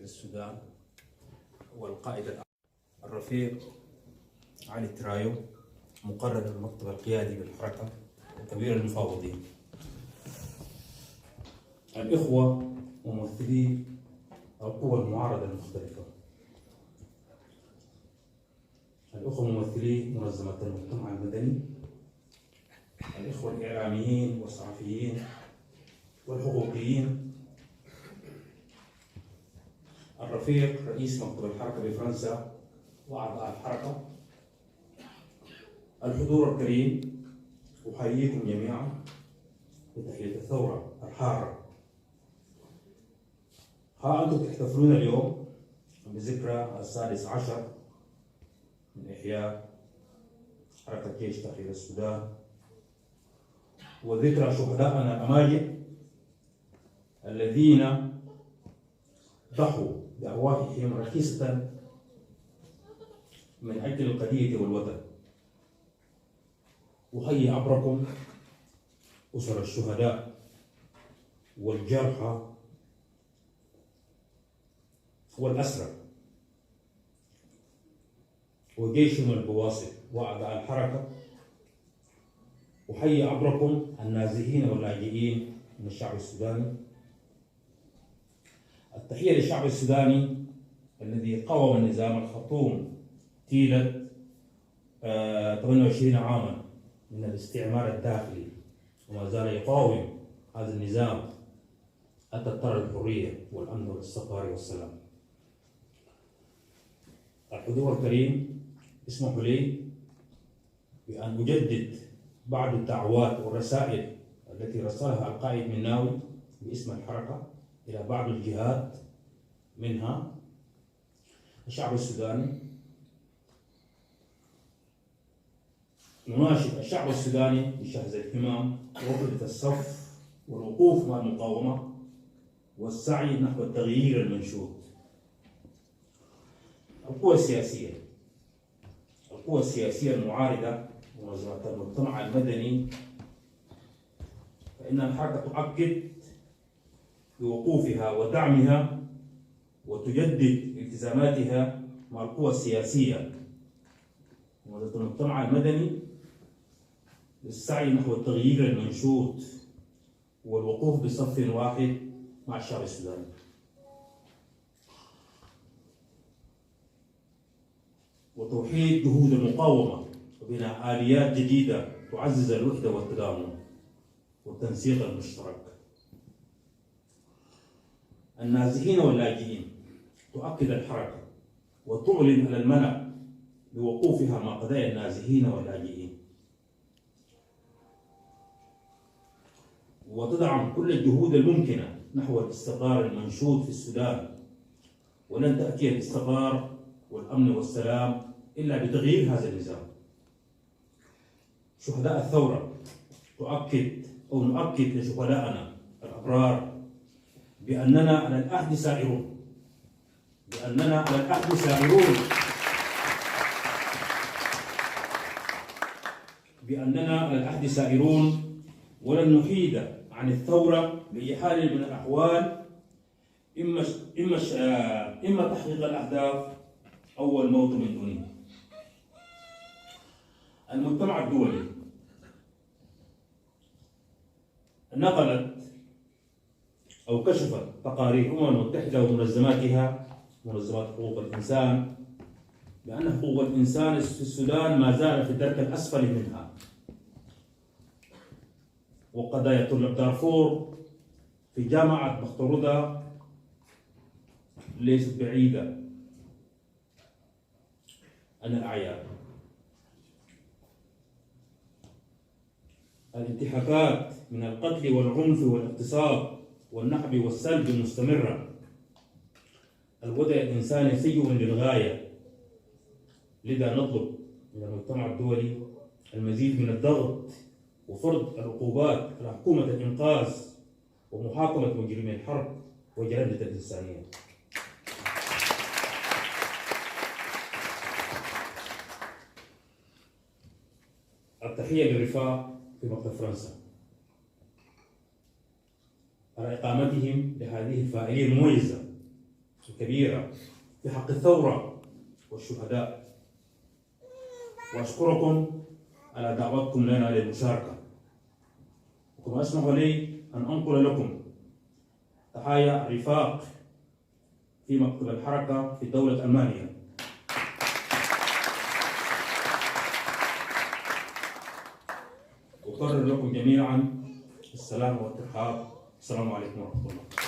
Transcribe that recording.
السودان والقائد الرفيق علي ترايو مقرر المكتب القيادي بالحركة وكبير المفاوضين، الإخوة وممثلي القوى المعارضة المختلفة، الإخوة ممثلي منظمات المجتمع المدني، الإخوة الإعلاميين والصحفيين والحقوقيين، الرفيق رئيس مكتب الحركة بفرنسا وأعضاء الحركة، الحضور الكريم، أحييكم جميعا بتحية الثورة الحارة. ها أنتم تحتفلون اليوم بذكرى 16 من إحياء حركة جيش تحرير السودان وذكرى شهدائنا الأماجد الذين ضحوا بأرواحهم رخيصة من أجل القضية والوطن. أحيي عبركم أسر الشهداء والجرحى والأسرى وجيشهم البواسط وأعضاء الحركة. أحيي عبركم النازحين واللاجئين من الشعب السوداني. التحية للشعب السوداني الذي قاوم النظام الخطوم طيلة 28 عاما من الاستعمار الداخلي وما زال يقاوم هذا النظام حتى اضطر الحرية والأمن والاستقرار والسلام. الحضور الكريم، اسمحوا لي بأن أجدد بعض الدعوات والرسائل التي رسلها القائد مناوي باسم الحركة إلى بعض الجهات، منها الشعب السوداني. نناشد الشعب السوداني بشحذ الاهتمام ووحدة الصف والوقوف مع المقاومة والسعي نحو التغيير المنشود. القوى السياسية المعارضة ومنظمات المجتمع المدني، فإن الحركة تؤكد بوقوفها ودعمها وتجدد التزاماتها مع القوى السياسية ومنظمات المجتمع المدني للسعي نحو التغيير المنشود والوقوف بصف واحد مع الشعب السوداني. وتوحيد جهود المقاومة وبناء آليات جديدة تعزز الوحدة والتضامن والتنسيق المشترك. النازحين واللاجئين، تؤكد الحركة وتعلن على الملأ بوقوفها مع قضايا النازحين واللاجئين، وتدعم كل الجهود الممكنة نحو الاستقرار المنشود في السودان. ولن تأتي الاستقرار والأمن والسلام إلا بتغيير هذا النظام. شهداء الثورة نؤكد لشهدائنا الأبرار بأننا على العهد سائرون، ولن نحيد عن الثورة بأي حال من الأحوال، إما تحقيق الأهداف أو الموت من دونه. المجتمع الدولي نقلت أو كشفت تقارير الأمم المتحدة ومنظماتها، منظمات حقوق الإنسان، بأن حقوق الإنسان في السودان ما زال في الدرك الأسفل منها، وقضايا طلاب دارفور في جامعة بخترودة ليست بعيدة عن الأعيان. الانتهاكات من القتل والعنف والاغتصاب والنهب والسلب المستمرة. الوضع الإنساني سيء للغاية، لذا نطلب من المجتمع الدولي المزيد من الضغط وفرض العقوبات على حكومة الإنقاذ ومحاكمة مجرمي الحرب وجريمة الإنسانية. التحية للرفاق في مكتب فرنسا على إقامتهم لهذه الفاعلية المميزة الكبيرة في حق الثورة والشهداء، وأشكركم على دعوتكم لنا للمشاركة. وكما اسمحوا لي أن أنقل لكم تحايا رفاق في مكتب الحركة في دولة ألمانيا. أكرر لكم جميعا السلام والترحاب. السلام عليكم ورحمة الله.